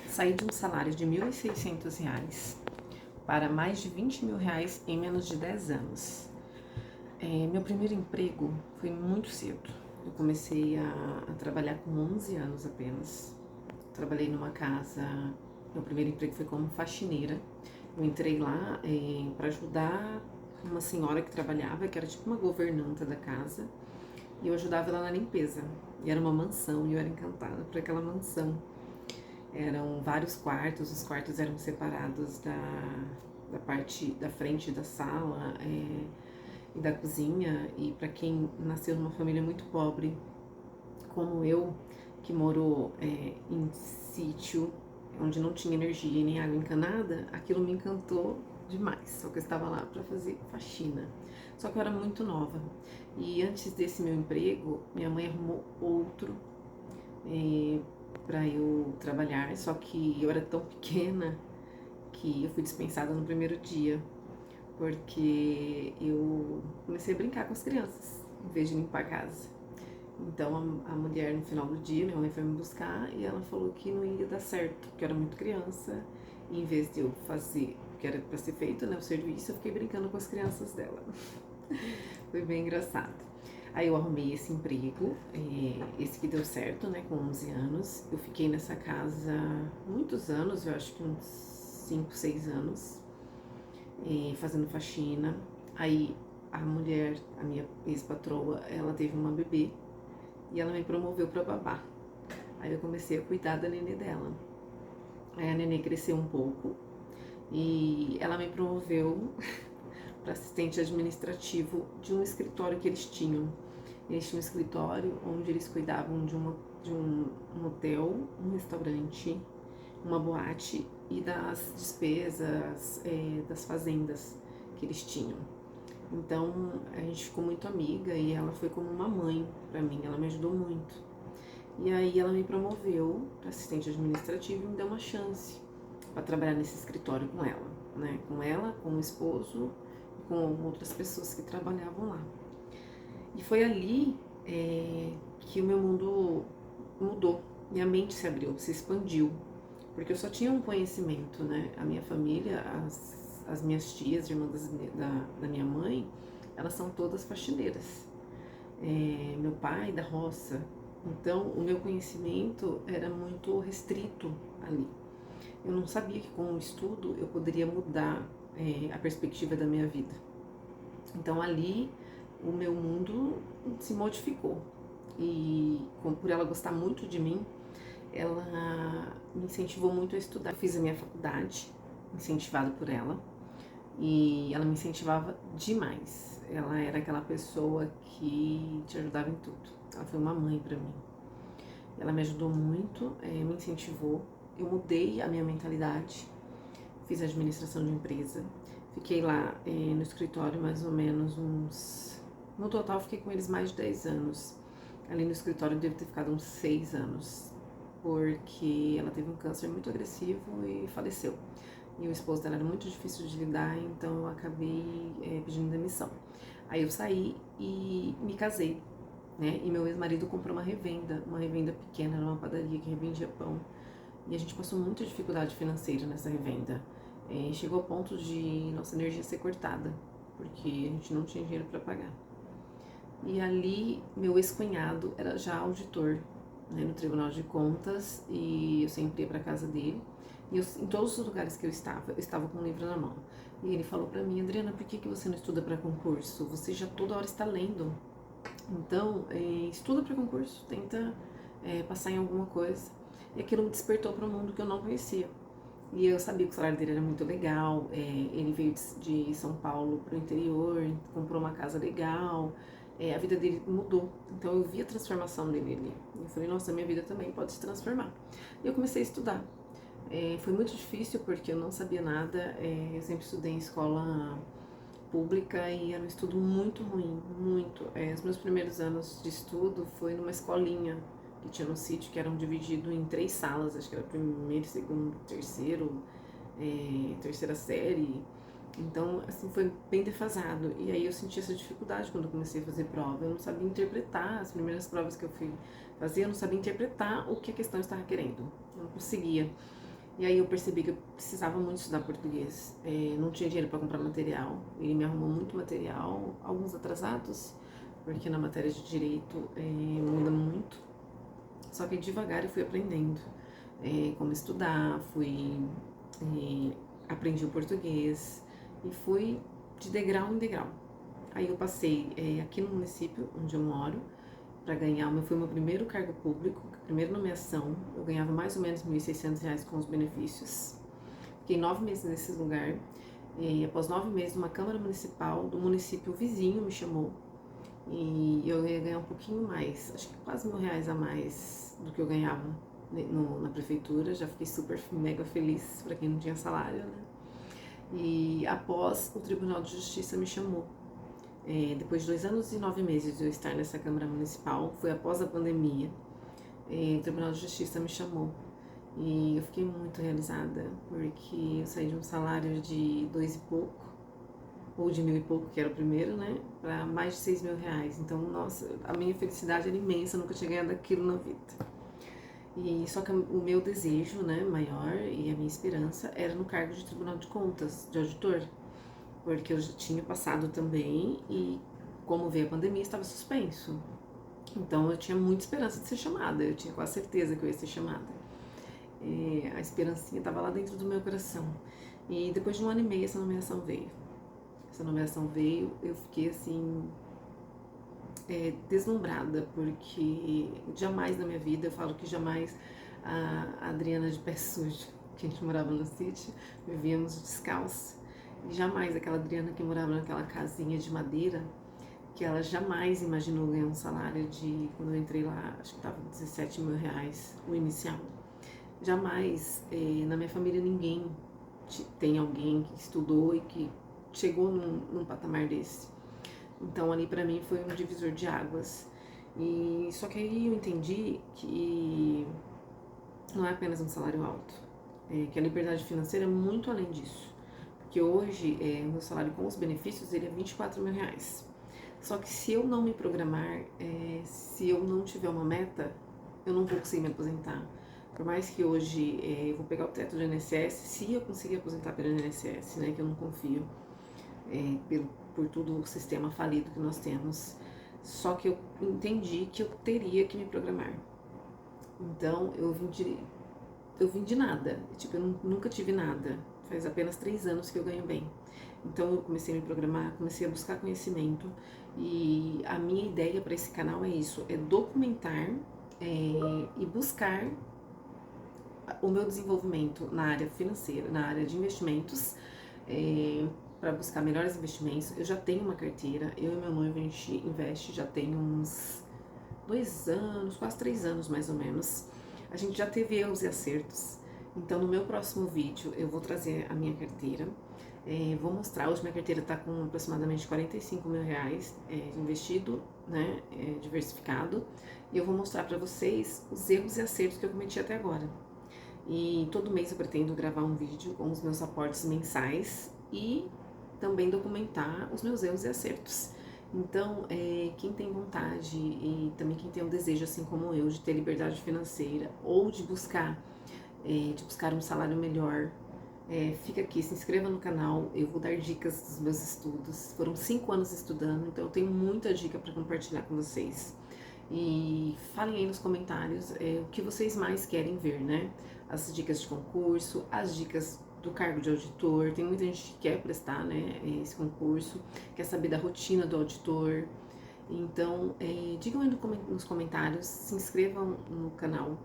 Saí de um salário de R$ 1.600 para mais de R$ 20.000 em menos de 10 anos. Meu primeiro emprego foi muito cedo. Eu comecei a trabalhar com 11 anos apenas. Trabalhei numa casa, meu primeiro emprego foi como faxineira. Eu entrei lá para ajudar uma senhora que trabalhava, que era tipo uma governanta da casa, e eu ajudava ela na limpeza. E era uma mansão e eu era encantada por aquela mansão. Eram vários quartos, os quartos eram separados da parte da frente da sala e da cozinha. E para quem nasceu numa família muito pobre, como eu, que morou em sítio, onde não tinha energia e nem água encanada, aquilo me encantou demais. Só que eu estava lá para fazer faxina. Só que eu era muito nova. E antes desse meu emprego, minha mãe arrumou outro para eu trabalhar, só que eu era tão pequena que eu fui dispensada no primeiro dia, porque eu comecei a brincar com as crianças, em vez de limpar a casa. Então a mulher, no final do dia, minha mãe foi me buscar e ela falou que não ia dar certo, porque eu era muito criança, e em vez de eu fazer o que era para ser feito, né, o serviço, eu fiquei brincando com as crianças dela. Foi bem engraçado. Aí eu arrumei esse emprego, esse que deu certo, né, com 11 anos. Eu fiquei nessa casa muitos anos, eu acho que uns 5, 6 anos, fazendo faxina. Aí a mulher, a minha ex-patroa, ela teve uma bebê e ela me promoveu para babá. Aí eu comecei a cuidar da nenê dela. Aí a nenê cresceu um pouco e ela me promoveu para assistente administrativo de um escritório que eles tinham. Eles tinham um escritório onde eles cuidavam de um hotel, um restaurante, uma boate e das despesas das fazendas que eles tinham. Então a gente ficou muito amiga e ela foi como uma mãe para mim, ela me ajudou muito. E aí ela me promoveu para assistente administrativo e me deu uma chance para trabalhar nesse escritório com ela, né? Com ela, com o esposo e com outras pessoas que trabalhavam lá. E foi ali que o meu mundo mudou, minha mente se abriu, se expandiu, porque eu só tinha um conhecimento, né? A minha família, as minhas tias, irmãs da minha mãe, elas são todas faxineiras. Meu pai da roça, então o meu conhecimento era muito restrito ali. Eu não sabia que com o estudo eu poderia mudar a perspectiva da minha vida. Então ali o meu mundo se modificou. E por ela gostar muito de mim, ela me incentivou muito a estudar. Eu fiz a minha faculdade, incentivada por ela, e ela me incentivava demais. Ela era aquela pessoa que te ajudava em tudo. Ela foi uma mãe para mim. Ela me ajudou muito, me incentivou. Eu mudei a minha mentalidade, fiz administração de empresa. Fiquei lá no escritório mais ou menos uns... No total, fiquei com eles mais de 10 anos. Ali no escritório eu devo ter ficado uns 6 anos, porque ela teve um câncer muito agressivo e faleceu. E o esposo dela era muito difícil de lidar, então eu acabei pedindo demissão. Aí eu saí e me casei, né? E meu ex-marido comprou uma revenda pequena, era uma padaria que revendia pão. E a gente passou muita dificuldade financeira nessa revenda. Chegou ao ponto de nossa energia ser cortada, porque a gente não tinha dinheiro para pagar. E ali, meu ex-cunhado era já auditor, né, no Tribunal de Contas, e eu sempre ia para casa dele. E em todos os lugares que eu estava com um livro na mão. E ele falou para mim: Adriana, por que você não estuda para concurso? Você já toda hora está lendo. Então, estuda para concurso, tenta passar em alguma coisa. E aquilo me despertou para um mundo que eu não conhecia. E eu sabia que o salário dele era muito legal. Ele veio de São Paulo para o interior, comprou uma casa legal. A vida dele mudou. Então eu vi a transformação dele ali. Eu falei, nossa, minha vida também pode se transformar. E eu comecei a estudar. Foi muito difícil porque eu não sabia nada. Eu sempre estudei em escola pública e era um estudo muito ruim, muito. Os meus primeiros anos de estudo foi numa escolinha que tinha no sítio, que eram divididos em 3 salas, acho que era primeiro, segundo, terceiro, terceira série. Então, assim, foi bem defasado. E aí eu senti essa dificuldade quando eu comecei a fazer prova. Eu não sabia interpretar, as primeiras provas que eu fui fazer, eu não sabia interpretar o que a questão estava querendo. Eu não conseguia. E aí eu percebi que eu precisava muito estudar português. Não tinha dinheiro para comprar material. Ele me arrumou muito material, alguns atrasados, porque na matéria de direito muda muito. Só que devagar eu fui aprendendo como estudar, aprendi o português e fui de degrau em degrau. Aí eu passei aqui no município onde eu moro para ganhar, foi o meu primeiro cargo público, primeira nomeação. Eu ganhava mais ou menos R$ 1.600 com os benefícios. Fiquei 9 meses nesse lugar. E após 9 meses, uma Câmara Municipal do município vizinho me chamou. E eu ia ganhar um pouquinho mais, acho que quase R$ 1.000 a mais do que eu ganhava na prefeitura. Já fiquei super mega feliz para quem não tinha salário, né? E após o Tribunal de Justiça me chamou. Depois de 2 anos e 9 meses de eu estar nessa Câmara Municipal, foi após a pandemia, o Tribunal de Justiça me chamou. E eu fiquei muito realizada, porque eu saí de um salário de 2 e pouco, ou de 1.000 e pouco, que era o primeiro, né, para mais de R$ 6.000. Então, nossa, a minha felicidade era imensa, eu nunca tinha ganhado aquilo na vida. E só que o meu desejo, né, maior e a minha esperança era no cargo de Tribunal de Contas, de auditor, porque eu já tinha passado também e como veio a pandemia estava suspenso. Então eu tinha muita esperança de ser chamada, eu tinha quase certeza que eu ia ser chamada. A esperancinha estava lá dentro do meu coração. E depois de 1 ano e meio essa nomeação veio. Eu fiquei assim, deslumbrada, porque jamais na minha vida, eu falo que jamais a Adriana de pé sujo, que a gente morava no sítio, vivíamos descalços, e jamais aquela Adriana que morava naquela casinha de madeira, que ela jamais imaginou ganhar um salário de, quando eu entrei lá, acho que estava R$ 17.000, o inicial. Jamais na minha família ninguém tem alguém que estudou e que chegou num patamar desse. Então ali pra mim foi um divisor de águas. E só que aí eu entendi que não é apenas um salário alto, que a liberdade financeira é muito além disso. Porque hoje o meu salário com os benefícios ele é R$ 24.000. Só que se eu não me programar, se eu não tiver uma meta, eu não vou conseguir me aposentar. Por mais que hoje eu vou pegar o teto do INSS, se eu conseguir aposentar pelo INSS, né, que eu não confio, por todo o sistema falido que nós temos. Só que eu entendi que eu teria que me programar. Então eu vim de nada, tipo, eu nunca tive nada. Faz apenas 3 anos que eu ganho bem. Então eu comecei a me programar, comecei a buscar conhecimento e a minha ideia para esse canal é isso, é documentar e buscar o meu desenvolvimento na área financeira, na área de investimentos, para buscar melhores investimentos. Eu já tenho uma carteira, eu e meu noivo a gente investe já tem uns 2 anos, quase 3 anos mais ou menos. A gente já teve erros e acertos. Então no meu próximo vídeo eu vou trazer a minha carteira. Vou mostrar, hoje minha carteira está com aproximadamente R$ 45.000 investido, né, diversificado. E eu vou mostrar para vocês os erros e acertos que eu cometi até agora. E todo mês eu pretendo gravar um vídeo com os meus aportes mensais e também documentar os meus erros e acertos. Então, quem tem vontade e também quem tem um desejo, assim como eu, de ter liberdade financeira ou de buscar um salário melhor, fica aqui, se inscreva no canal, eu vou dar dicas dos meus estudos. Foram 5 anos estudando, então eu tenho muita dica para compartilhar com vocês. E falem aí nos comentários o que vocês mais querem ver, né? As dicas de concurso, as dicas do cargo de auditor. Tem muita gente que quer prestar, né, esse concurso, quer saber da rotina do auditor. Então, digam aí nos comentários, se inscrevam no canal